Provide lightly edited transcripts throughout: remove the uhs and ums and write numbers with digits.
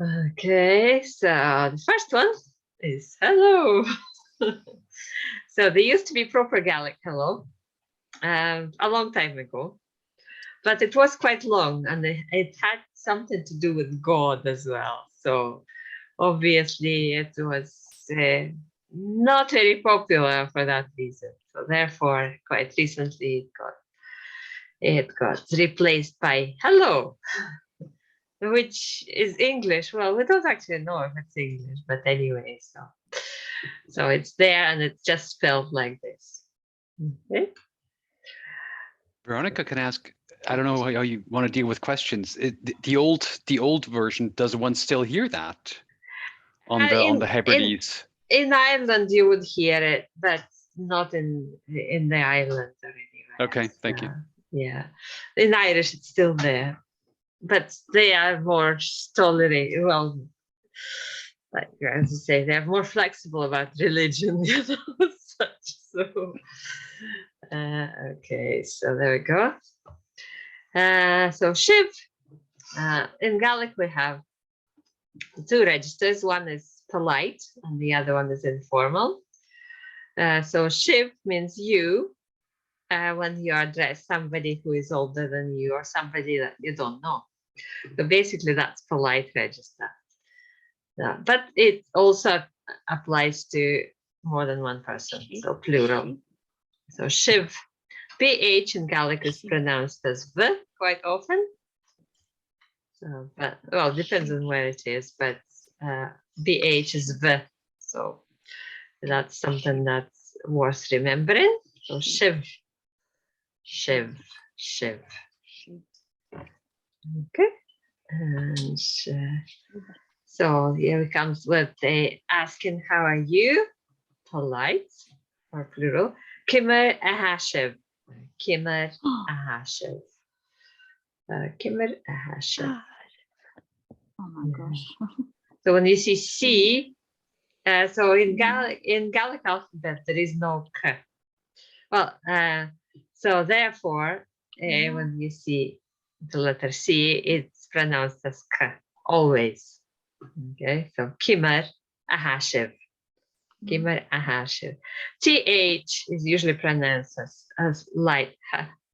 Okay, so the first one is hello. So there used to be proper Gaelic hello a long time ago, but it was quite long and it had something to do with God as well. So obviously it was not very popular for that reason. So therefore, quite recently it got replaced by hello, which is English. Well, we don't actually know if it's English, but anyway, so it's there and it's just spelled like this. Okay. Veronica can ask, I don't know how you want to deal with questions. The old version, does one still hear that on the Hebrides? In Ireland, you would hear it, but not in the island or anywhere. Okay, thank you. Yeah, in Irish, it's still there, but they are more tolerant. Well, like as you say, they're more flexible about religion, you know, such. So, okay, so there we go. So Shiv, in Gaelic we have two registers. One is polite and the other one is informal. So Shiv means you when you address somebody who is older than you or somebody that you don't know. So basically that's polite register. Yeah, but it also applies to more than one person, so plural. So Shiv, PH in Gaelic is pronounced as V quite often. So, but well, depends on where it is, but BH is V. So that's something that's worth remembering. So Shiv, Shiv, Shiv. Okay. And so here it comes with asking, how are you? Polite or plural. Kimmer ahashiv. Kimmer ahashiv. Kimmer ahashiv. Oh my gosh. So when you see C, so in Gaelic alphabet there is no K. Well, so therefore, when you see the letter C, it's pronounced as K always. Okay, so Kimmer ahashiv. Kimmer ahashiv. TH is usually pronounced as light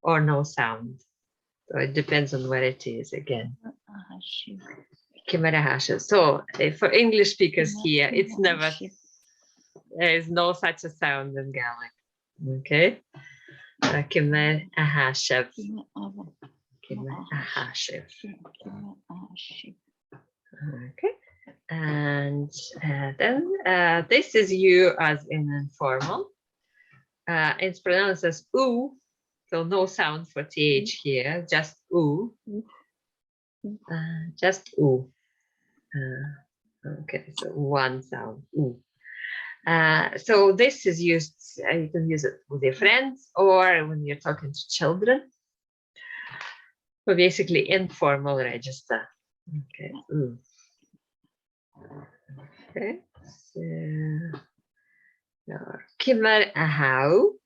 or no sound. So it depends on where it is again. Kimmer ahashiv. So for English speakers here, it's never, there is no such a sound in Gaelic. Okay. Kimmer ahashiv. Kimmer ahashiv. Okay. And then this is you as in informal. It's pronounced as oo, so no sound for th here, just oo. Just oo. Okay, so one sound, oo. So this is used, you can use it with your friends or when you're talking to children. So basically informal register. Okay. Ooh. Okay. So, Kimmer ahau.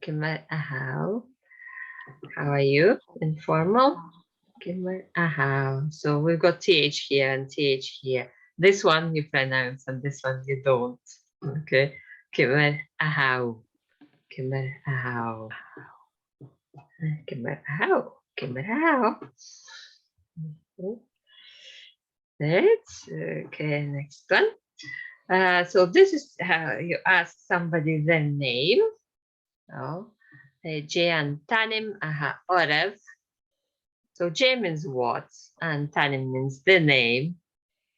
Kimmer ahau. How are you? Informal. Kimmer ahau. So we've got th here and th here. This one you pronounce and this one you don't. Okay. Kimmer ahau. Kimmer ahau. Kimmer ahau. Kimmer ahau. Okay, next one. So this is how you ask somebody their name. Oh, J tanim aha orev. So J means what, and tanim means the name,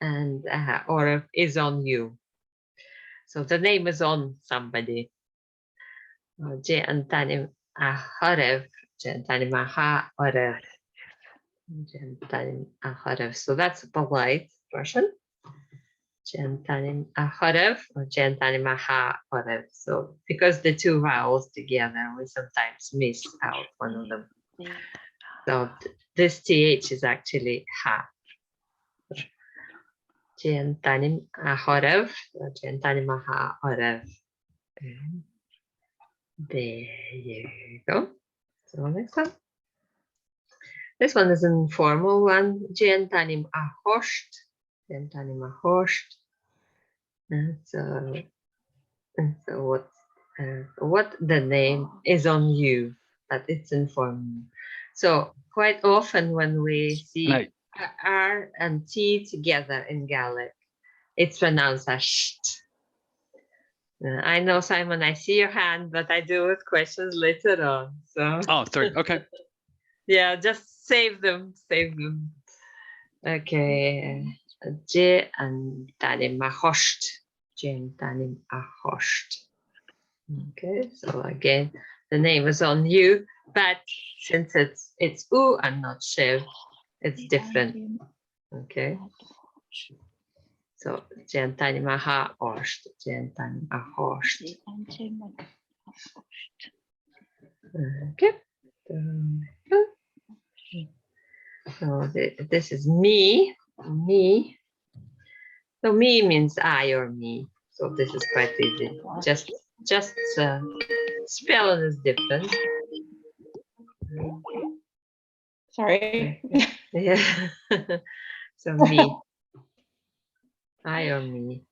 and orev is on you. So the name is on somebody. J tanim aharev. J tanim aha orev. So that's a polite version. Gentanim aharev or gentanim aha orev. So because the two vowels together, we sometimes miss out one of them. So this th is actually ha. Gentanim aharev or gentanim aha orev. There you go. So next one. This one is an informal one. Gentanim ahosht Jentani mahosht. So what the name is on you, but it's informal. So quite often when we see R and T together in Gaelic, it's pronounced as sht. I know, Simon, I see your hand, but I do with questions later on. So oh, sorry. Okay. yeah, just save them. Okay. J and Tani mahosht. J and Tani mahosht. Okay, so again, the name is on you, but since it's U and not Shiv, it's different. Okay. So Jentani Maha Osht, Jentani Mahosht. Okay. So this is me. So me means I or me. So this is quite easy. Just spelling is different. Sorry. Yeah. So me. I or me.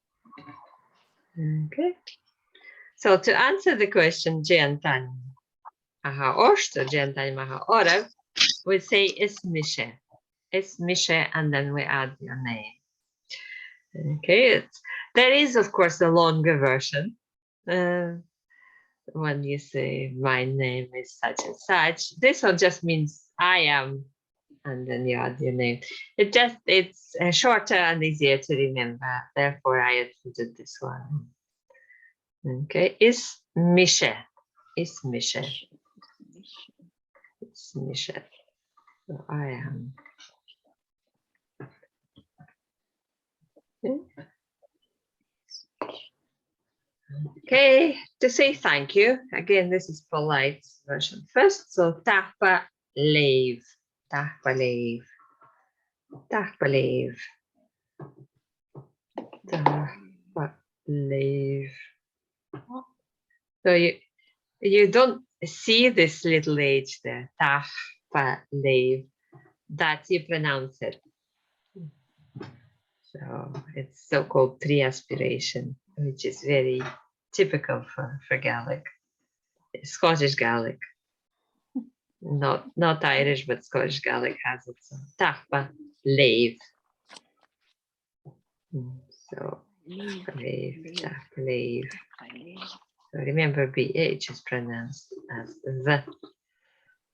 Okay. So to answer the question, Jentani Maha Osht or Jentani Maha Orav, we say Ismishe. Ismishe, and then we add your name. Okay. There is, of course, the longer version. When you say my name is such and such, this one just means I am, and then you add your name. It's shorter and easier to remember. Therefore, I included this one. Okay, is Misha. Is Misha. It's Misha. So I am. Okay, to say thank you. Again, this is polite version first. So tahpa leave. Tahpa leave. Tahpa leave. Tahpa leave. So you don't see this little H there. Tahpa leave. That you pronounce it. So it's so-called pre-aspiration, which is very typical for Gaelic, Scottish Gaelic. Not Irish, but Scottish Gaelic has it. So tahpa leave. So tahpa leave. So remember, BH is pronounced as the,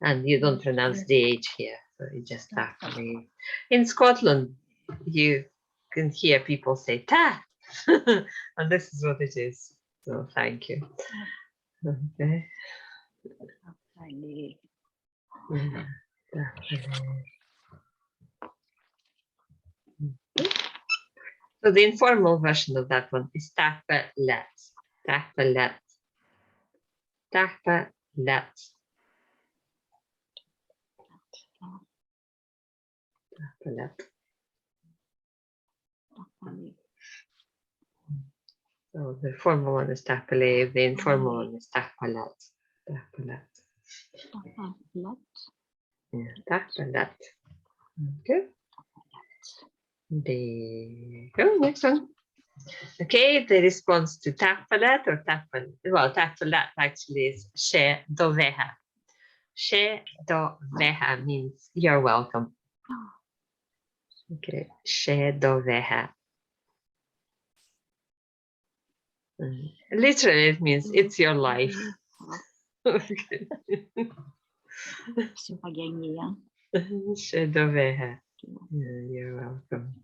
and you don't pronounce DH here. So you just tahpa leave. In Scotland, you can hear people say ta, and this is what it is. So thank you. Okay. Yeah. So the informal version of that one is tahpalet. Tahpalet. Tahpalet. Tahpalet. So the formal one is tahpalev, the informal one is tahpalet. Tahpalet. Yeah, tahpalet. Okay. Go next one. Okay, the response to tahpalet or tahpal, well, tahpalet actually is she doveha. She doveha means you're welcome. Okay, she doveha. Literally, it means it's your life. Okay. She doveha. You're welcome.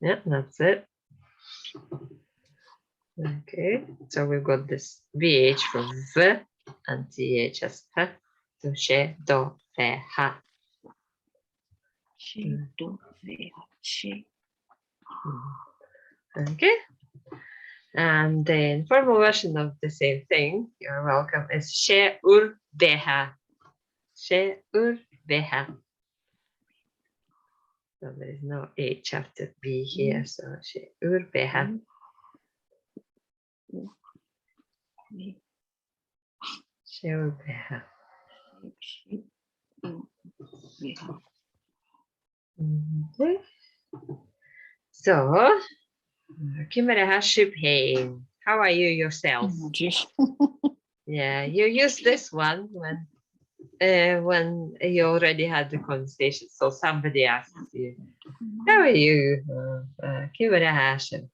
Yeah, that's it. Okay, so we've got this VH from V and TH as H. So she doveha. Okay. And the informal version of the same thing, you're welcome, is she urbeha. She urbeha. So there is no H after B here, so she urbeha. She urbeha. Okay. So, Kimera Shiphain. How are you yourself? Oh, geez. Yeah, you use this one when you already had the conversation. So somebody asks you, "How are you, Kimera Hashem?"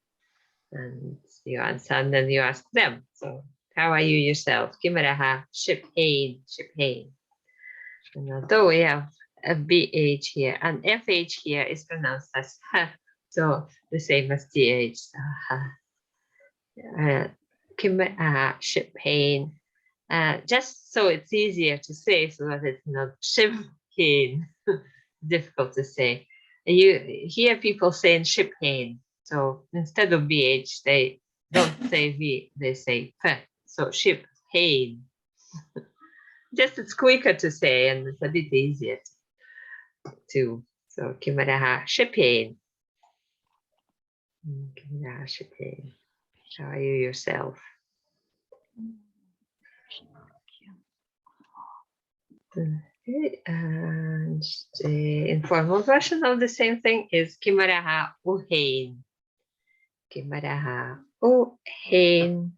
And you answer, and then you ask them. So, how are you yourself? Kimera Shiphain, Shiphain. And although we have a BH here, and FH here is pronounced as ha, so the same as TH. So, ha. Ship pain. Just so it's easier to say, so that it's not ship pain. Difficult to say. You hear people saying ship pain. So instead of BH, they don't say V, they say P. So ship pain. Just it's quicker to say and it's a bit easier too. So Kimaraha ship pain. Kimaraha ship pain. How are you yourself? Okay, and the informal version of the same thing is Kimaraha Uhain. Kimaraha Uhain.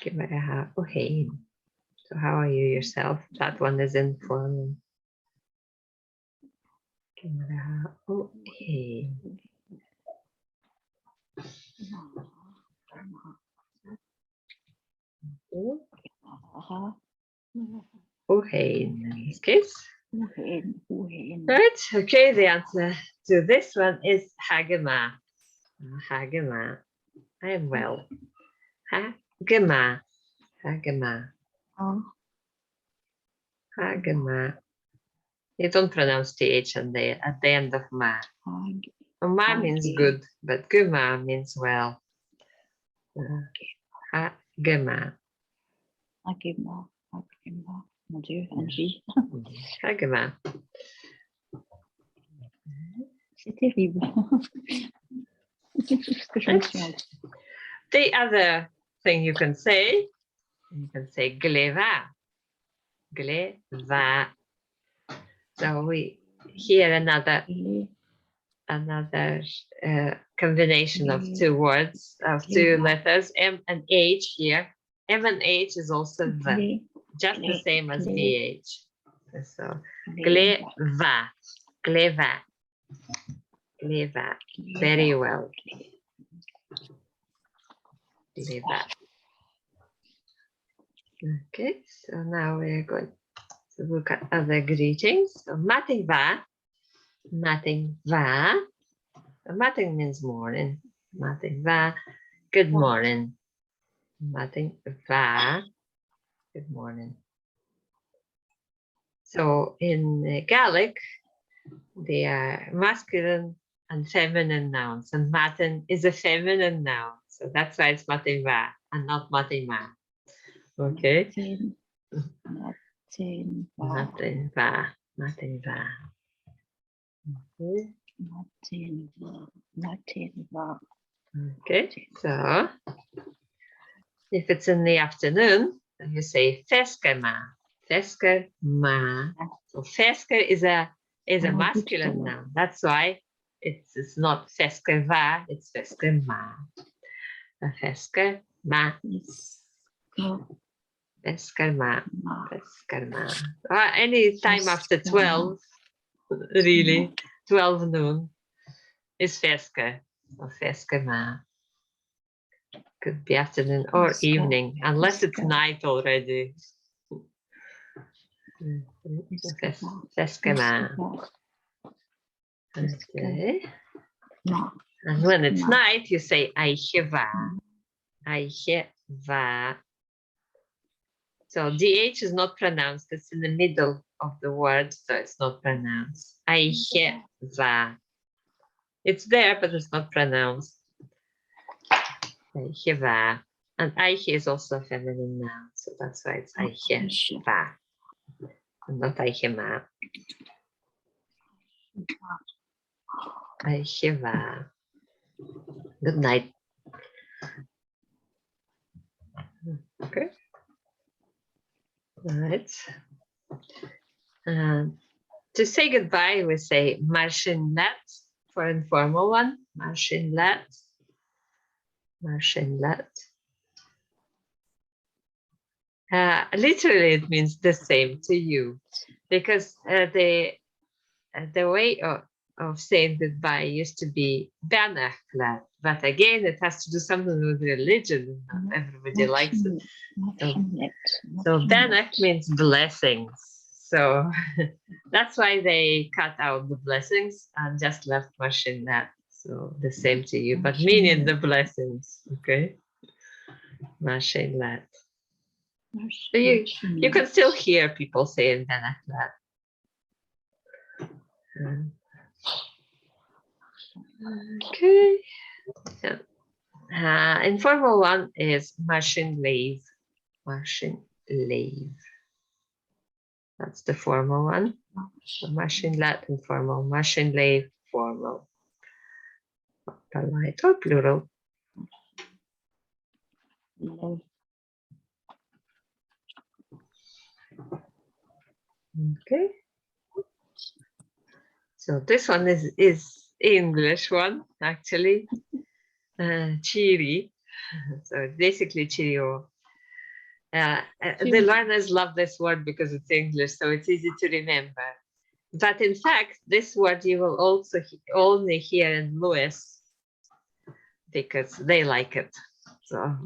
Kimaraha Uhain. So how are you yourself? That one is informal. Kimaraha Uhain. Uhain in this case. Right, okay, the answer to this one is Hagema. Hagema. I am well. Hagema. Hagema. Hagema. You don't pronounce TH at the end of ma. Ma means good, but Guma means well. Hagema. Mon Dieu, Angie. Hagema. C'est terrible. Ce que je me suis rendu. The other thing you can say gleva. Gleva. So we hear another combination of two words, of two letters, M and H here. M and H is also V, just the same as VH. So gleva, gleva, gleva. Very well. Gleva. Okay, so now we're going to look at other greetings. So mating va. Mating means morning. Mating va, good morning. Mating va, good morning. So in Gaelic, they are masculine and feminine nouns, and matin is a feminine noun. So that's why it's mating va and not mating ma. Okay. Mating va. Mating va. Okay, so if it's in the afternoon, then you say feskerma. Feskerma. So fesker is a masculine noun. That's why it's not feskerva, it's feskerma. Feskerma. Feskerma. Feskerma. Any time after 12, really, 12 noon is fesker or feskerma. Could be afternoon or evening, unless it's night already. Feskerma. Okay. And when it's night, you say aicheva. Aicheva. So DH is not pronounced. It's in the middle of the word, so it's not pronounced. Aicheva. It's there, but it's not pronounced. Aicheva. And Aiche is also a feminine noun, so that's why it's Aicheva. And not Aichema. Aicheva. Good night. Okay. All right. To say goodbye, we say Marshinlet for informal one. Marshinlet. Marshinlet. Literally, it means the same to you, because the way of saying goodbye used to be Banachlet, but again, it has to do something with religion. Not everybody likes it. So Banach means blessings. So that's why they cut out the blessings and just left Marshinlet. So the same to you, but meaning the blessings. Okay, Marshinlet. So you can still hear people saying Banachlet. Okay. Informal one is Marshinlave. Marshinlave. That's the formal one. So Marshinlet informal, Marshinlave formal. Polite or plural. Okay. So this one is English one, actually. Cheery. So basically cheerio. The learners love this word because it's English, so it's easy to remember. But in fact, this word you will also only hear in Lewis because they like it. So